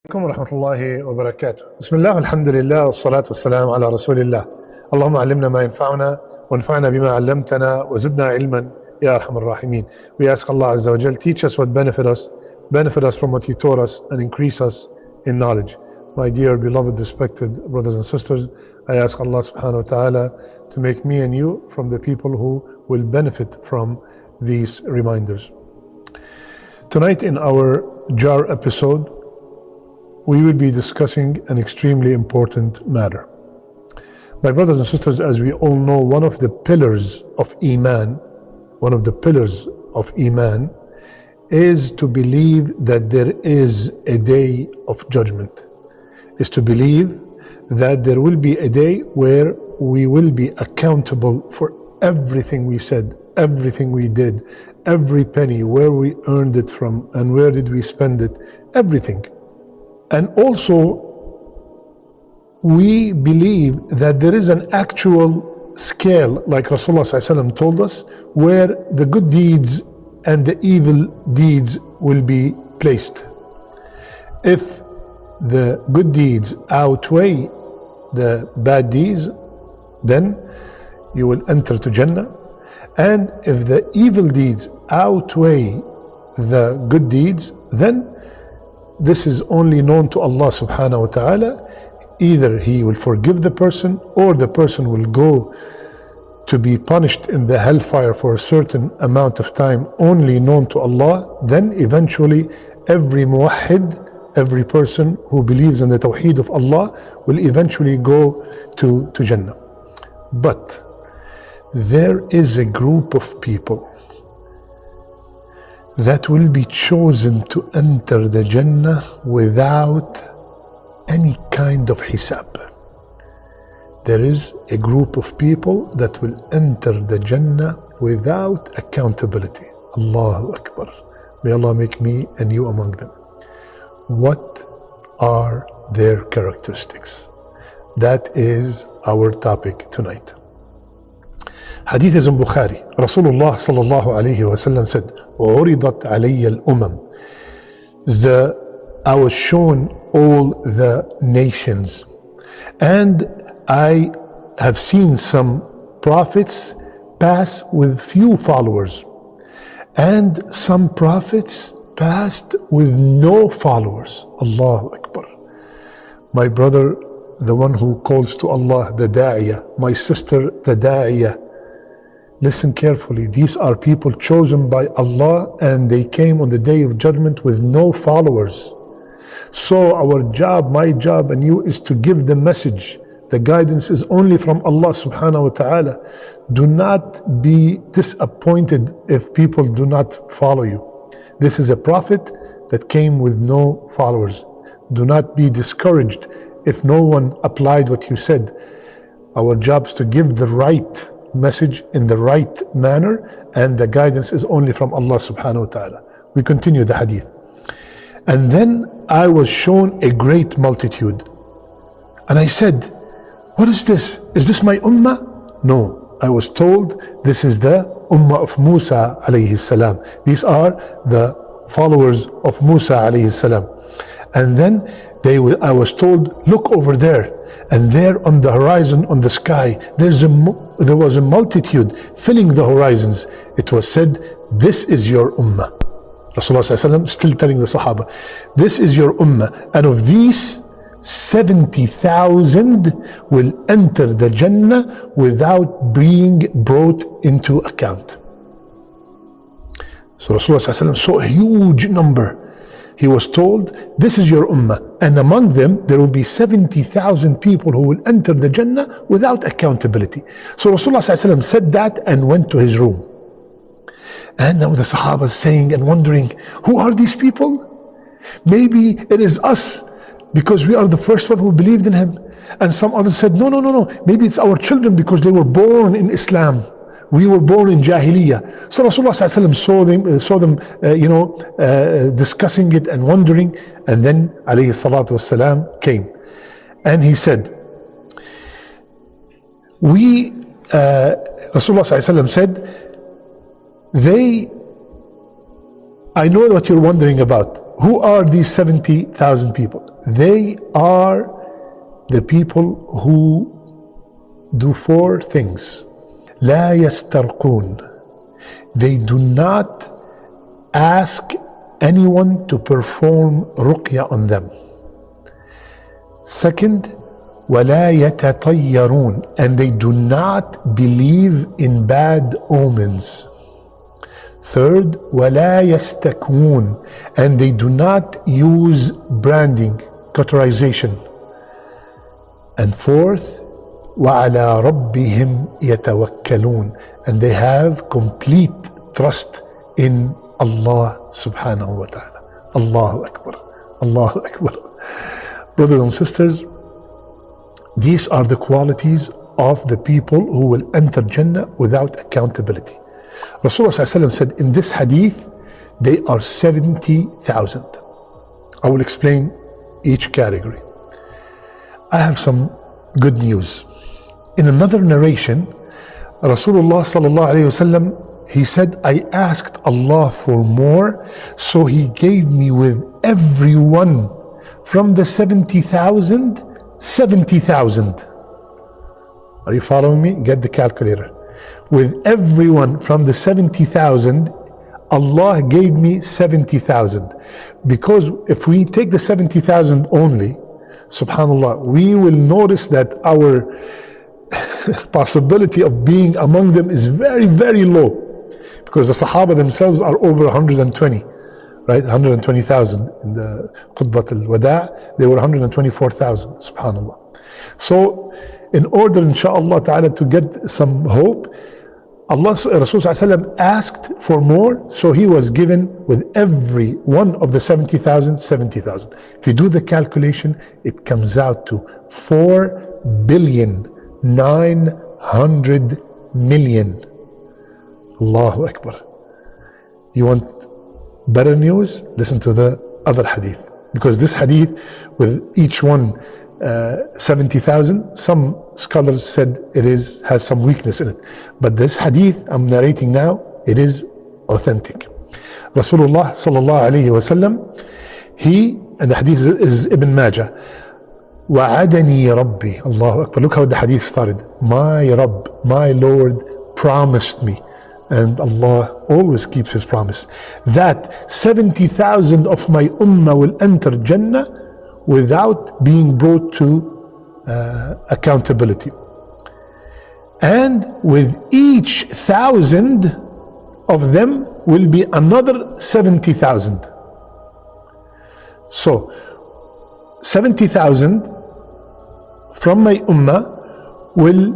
عليكم ورحمة الله وبركاته. بسم الله والحمد لله والصلاة والسلام على رسول الله. اللهم علمنا ما ينفعنا وانفعنا بما علمتنا وزدنا علما يا أرحم الراحمين. We ask Allah Azza wa Jal, teach us what benefit us from what you taught us, and increase us in knowledge. My dear beloved respected brothers and sisters, I ask Allah subhanahu wa ta'ala to make me and you from the people who will benefit from these reminders. Tonight in our jar episode, we will be discussing an extremely important matter. My brothers and sisters, as we all know, one of the pillars of Iman is to believe that there is a day of judgment, is to believe that there will be a day where we will be accountable for everything we said, everything we did, every penny, where we earned it from and where did we spend it, everything. And also, we believe that there is an actual scale, like Rasulullah ﷺ told us, where the good deeds and the evil deeds will be placed. If the good deeds outweigh the bad deeds, then you will enter to Jannah. And if the evil deeds outweigh the good deeds, then this is only known to Allah subhanahu wa ta'ala. Either He will forgive the person, or the person will go to be punished in the hellfire for a certain amount of time, only known to Allah. Then eventually every muwahhid, every person who believes in the tawheed of Allah, will eventually go to Jannah. But there is a group of people that will be chosen to enter the Jannah without any kind of Hisab. There is a group of people that will enter the Jannah without accountability. Allahu Akbar. May Allah make me and you among them. What are their characteristics? That is our topic tonight. Hadith is in Bukhari. Rasulullah sallallahu alayhi wa sallam said, وَعُرِضَتْ عَلَيَّ الْأُمَمِ I was shown all the nations, and I have seen some prophets pass with few followers, and some prophets passed with no followers. Allahu Akbar. My brother, the one who calls to Allah, the da'iyah, my sister, the da'iyah, listen carefully. These are people chosen by Allah, and they came on the day of judgment with no followers. So our job, my job and you, is to give the message. The guidance is only from Allah subhanahu wa ta'ala. Do not be disappointed if people do not follow you. This is a prophet that came with no followers. Do not be discouraged if no one applied what you said. Our job is to give the right message in the right manner, and the guidance is only from Allah subhanahu wa ta'ala. We continue the hadith. And then I was shown a great multitude, and I said, what is this? Is this my ummah? No, I was told this is the ummah of Musa alayhi salam. These are the followers of Musa alayhi salam. And then I was told, look over there, and there on the horizon, on the sky, there was a multitude filling the horizons. It was said, this is your ummah. Rasulullah still telling the Sahaba, this is your ummah, and of these 70,000 will enter the Jannah without being brought into account. So Rasulullah saw a huge number. He was told, this is your ummah, and among them there will be 70,000 people who will enter the Jannah without accountability. So Rasulullah said that and went to his room. And now the Sahaba saying and wondering, who are these people? Maybe it is us, because we are the first one who believed in him. And some others said, no, maybe it's our children because they were born in Islam. We were born in Jahiliyyah. So Rasulullah saw them discussing it and wondering. And then alayhi salatu wasalam came. And he said, Rasulullah said, I know what you're wondering about. Who are these 70,000 people? They are the people who do four things. لا يسترقون. They do not ask anyone to perform ruqya on them. Second, ولا يتطيرون. And they do not believe in bad omens. Third, ولا يستكون. And they do not use branding, cauterization. And fourth, وعلى ربهم يتوكلون. And they have complete trust in Allah subhanahu wa ta'ala. Allahu Akbar. Allahu Akbar. Brothers and sisters, these are the qualities of the people who will enter Jannah without accountability. Rasulullah said in this hadith, they are 70,000. I will explain each category. I have some good news. In another narration, Rasulullah sallallahu alayhi wasallam, he said, I asked Allah for more, so He gave me with everyone from the 70,000, 70,000. Are you following me? Get the calculator. With everyone from the 70,000, Allah gave me 70,000. Because if we take the 70,000 only, subhanallah, we will notice that our possibility of being among them is very, very low. Because the Sahaba themselves are over 120, right? 120,000. In the Qutbat al-Wada', they were 124,000, subhanallah. So, in order, inshaAllah ta'ala, to get some hope, Rasulullah asked for more, so he was given with every one of the 70,000, 70,000. If you do the calculation, it comes out to 4,900,000,000. Allahu Akbar. You want better news? Listen to the other hadith. Because this hadith, with each one 70,000, some scholars said it has some weakness in it. But this hadith I'm narrating now, it is authentic. Rasulullah sallallahu alayhi wa sallam, and the hadith is Ibn Majah, وَعَدَنِي رَبِّي. Allahu Akbar. Look how the hadith started. My Rabb, my Lord promised me. And Allah always keeps His promise, that 70,000 of my ummah will enter Jannah without being brought to accountability. And with each 1,000 of them will be another 70,000. So 70,000 from my ummah will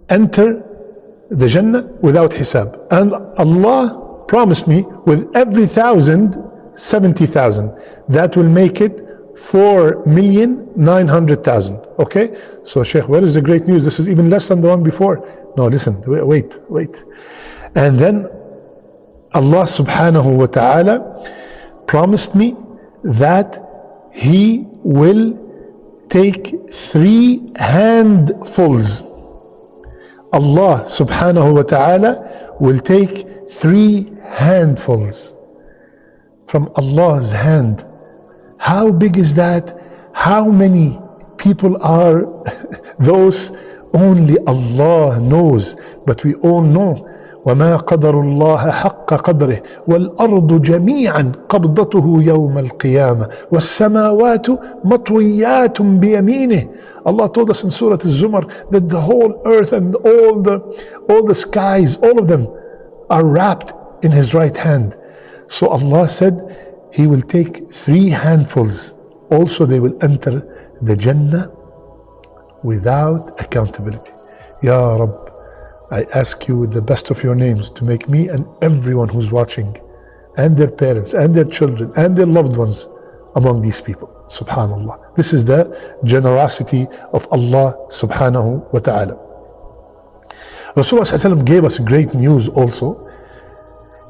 enter the Jannah without Hisab. And Allah promised me with every 1,000, 70,000. That will make it 4,900,000. Okay? So Shaykh, where is the great news? This is even less than the one before. No, listen, wait. And then Allah subhanahu wa ta'ala promised me that He will take 3 handfuls. Allah subhanahu wa ta'ala will take 3 handfuls from Allah's hand. How big is that? How many people are those? Only Allah knows, but we all know. وَمَا قَدَرُ اللَّهَ حَقَّ قَدْرِهِ وَالْأَرْضُ جَمِيعًا قَبْضَتُهُ يَوْمَ الْقِيَامَةِ وَالسَّمَاوَاتُ مَطْوِيَّاتٌ بِيَمِينِهِ. Allah told us in Surah Al-Zumar that the whole earth and all the skies, all of them are wrapped in His right hand. So Allah said He will take 3 handfuls. Also they will enter the Jannah without accountability. Ya Rabb, I ask you with the best of your names to make me and everyone who's watching, and their parents and their children and their loved ones among these people. Subhanallah. This is the generosity of Allah subhanahu wa ta'ala. Rasulullah gave us great news also.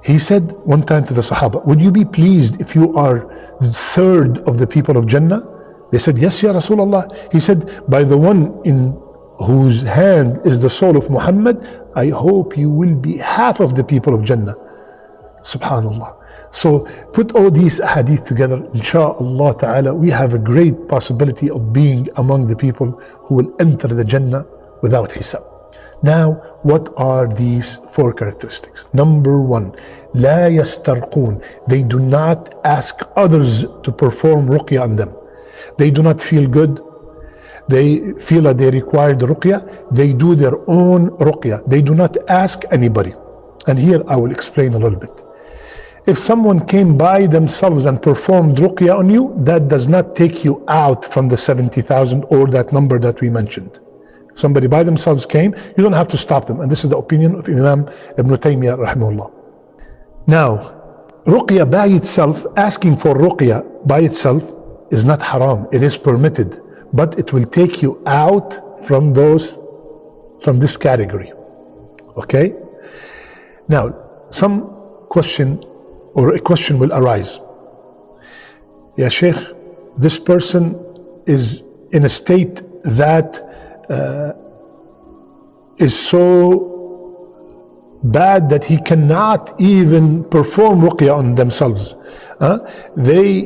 He said one time to the Sahaba, would you be pleased if you are 1/3 of the people of Jannah? They said, yes, Ya Rasulullah. He said, by the one in whose hand is the soul of Muhammad, I hope you will be half of the people of Jannah. Subhanallah. So put all these hadith together, inshaAllah ta'ala, we have a great possibility of being among the people who will enter the Jannah without hisab. Now, what are these 4 characteristics? Number 1, لا يسترقون. They do not ask others to perform ruqya on them. They do not feel good. They feel that they require the ruqya. They do their own ruqya. They do not ask anybody. And here I will explain a little bit. If someone came by themselves and performed ruqya on you, that does not take you out from the 70,000 or that number that we mentioned. If somebody by themselves came, you don't have to stop them. And this is the opinion of Imam Ibn Taymiyyah rahimahullah. Now, ruqya by itself, asking for ruqya by itself is not haram. It is permitted, but it will take you out from this category. Okay? Now, some question or a question will arise. Ya Sheikh, this person is in a state that is so bad that he cannot even perform ruqya on themselves. The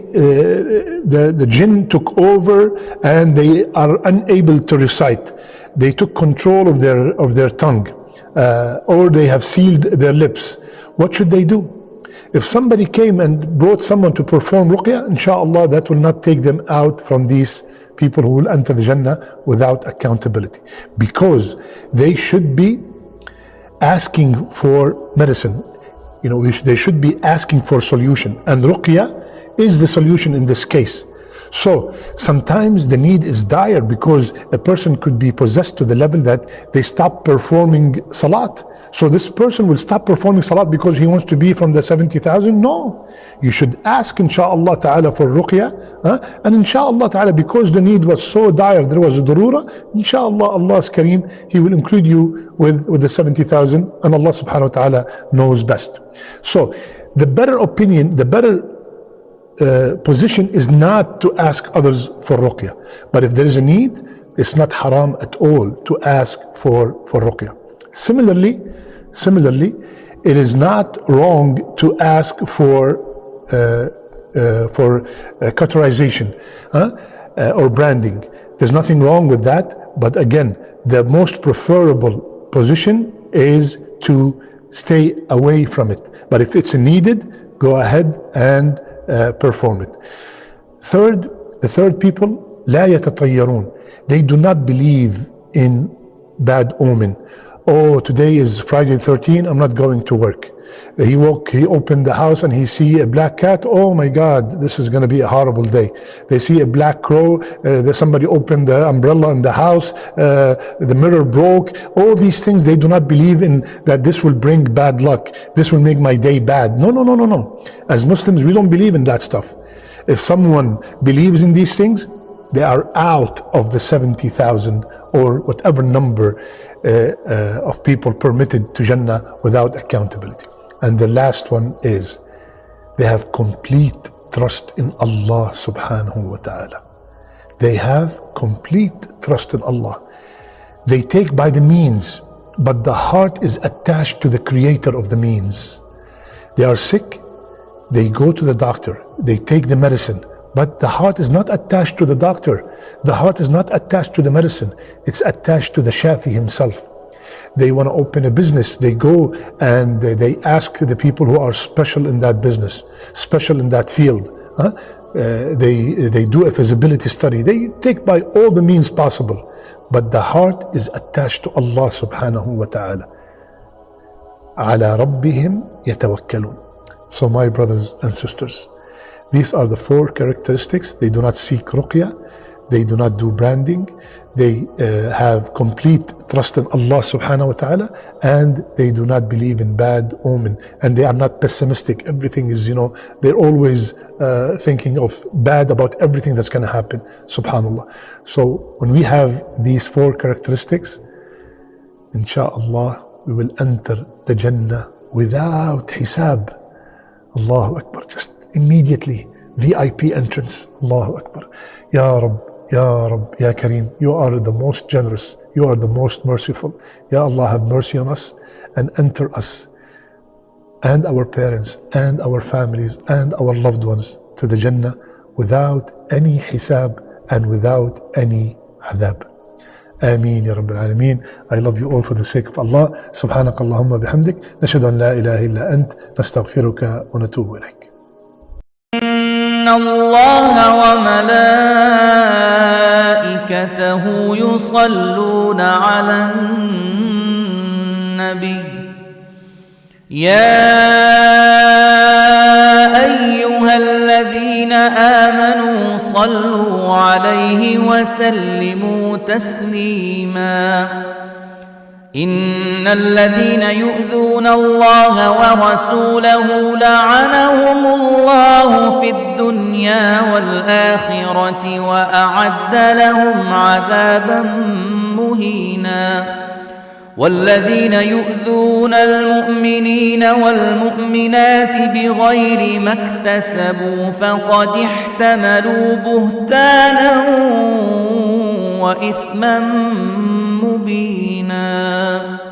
jinn took over and they are unable to recite. They took control of their tongue, or they have sealed their lips. What should they do? If somebody came and brought someone to perform ruqya, inshallah, that will not take them out from these people who will enter the Jannah without accountability, because they should be asking for medicine. They should be asking for solution, and ruqya is the solution in this case. So sometimes the need is dire, because a person could be possessed to the level that they stop performing salat. So this person will stop performing salat because he wants to be from the 70,000? No. You should ask inshaAllah ta'ala for ruqya. And inshaAllah ta'ala, because the need was so dire, there was a darura, inshaAllah, Allah's Kareem, He will include you with the 70,000, and Allah subhanahu wa ta'ala knows best. So the better opinion, the better position is not to ask others for ruqya. But if there is a need, it's not haram at all to ask for ruqya. Similarly, it is not wrong to ask for cauterization or branding. There's nothing wrong with that. But again, the most preferable position is to stay away from it. But if it's needed, go ahead and perform it. The third people, لا يتطيرون. They do not believe in bad omen. Oh, today is Friday 13, I'm not going to work. He opened the house and he see a black cat. Oh my God, this is going to be a horrible day. They see a black crow. Somebody opened the umbrella in the house. The mirror broke. All these things, they do not believe in that this will bring bad luck. This will make my day bad. No. As Muslims, we don't believe in that stuff. If someone believes in these things, they are out of the 70,000 or whatever number of people permitted to Jannah without accountability. And the last one is they have complete trust in Allah subhanahu wa ta'ala. They have complete trust in Allah. They take by the means, but the heart is attached to the creator of the means. They are sick, they go to the doctor, they take the medicine, but the heart is not attached to the doctor. The heart is not attached to the medicine. It's attached to the Shafi himself. They want to open a business. They go and they ask the people who are special in that business, special in that field. They do a feasibility study. They take by all the means possible. But the heart is attached to Allah subhanahu wa ta'ala. عَلَى رَبِّهِمْ يَتَوَكَّلُونَ. So my brothers and sisters, these are the 4 characteristics. They do not seek ruqya. They do not do branding. They have complete trust in Allah subhanahu wa ta'ala, and they do not believe in bad omen. And they are not pessimistic. Everything is, they're always thinking of bad about everything that's going to happen. Subhanallah. So when we have these 4 characteristics, inshaAllah, we will enter the Jannah without hisab. Allahu Akbar. Just immediately, VIP entrance. Allahu Akbar. Ya Rabb. Ya Rabb, Ya Kareem, you are the most generous, you are the most merciful. Ya Allah, have mercy on us and enter us and our parents and our families and our loved ones to the Jannah without any hisab and without any adab. Ameen ya Rabbil Alameen. I love you all for the sake of Allah. Subhanak Allahumma bihamdik. Nashhadu an la ilaha illa ant. Nastaghfiruka wa natubu ilayk. إن الله وملائكته يصلون على النبي يا أيها الذين آمنوا صلوا عليه وسلموا تسليما إن الذين يؤذون الله ورسوله لعنهم الله في الدنيا والآخرة وأعد لهم عذابا مهينا والذين يؤذون المؤمنين والمؤمنات بغير ما اكتسبوا فقد احتملوا بهتانا وإثما مبينا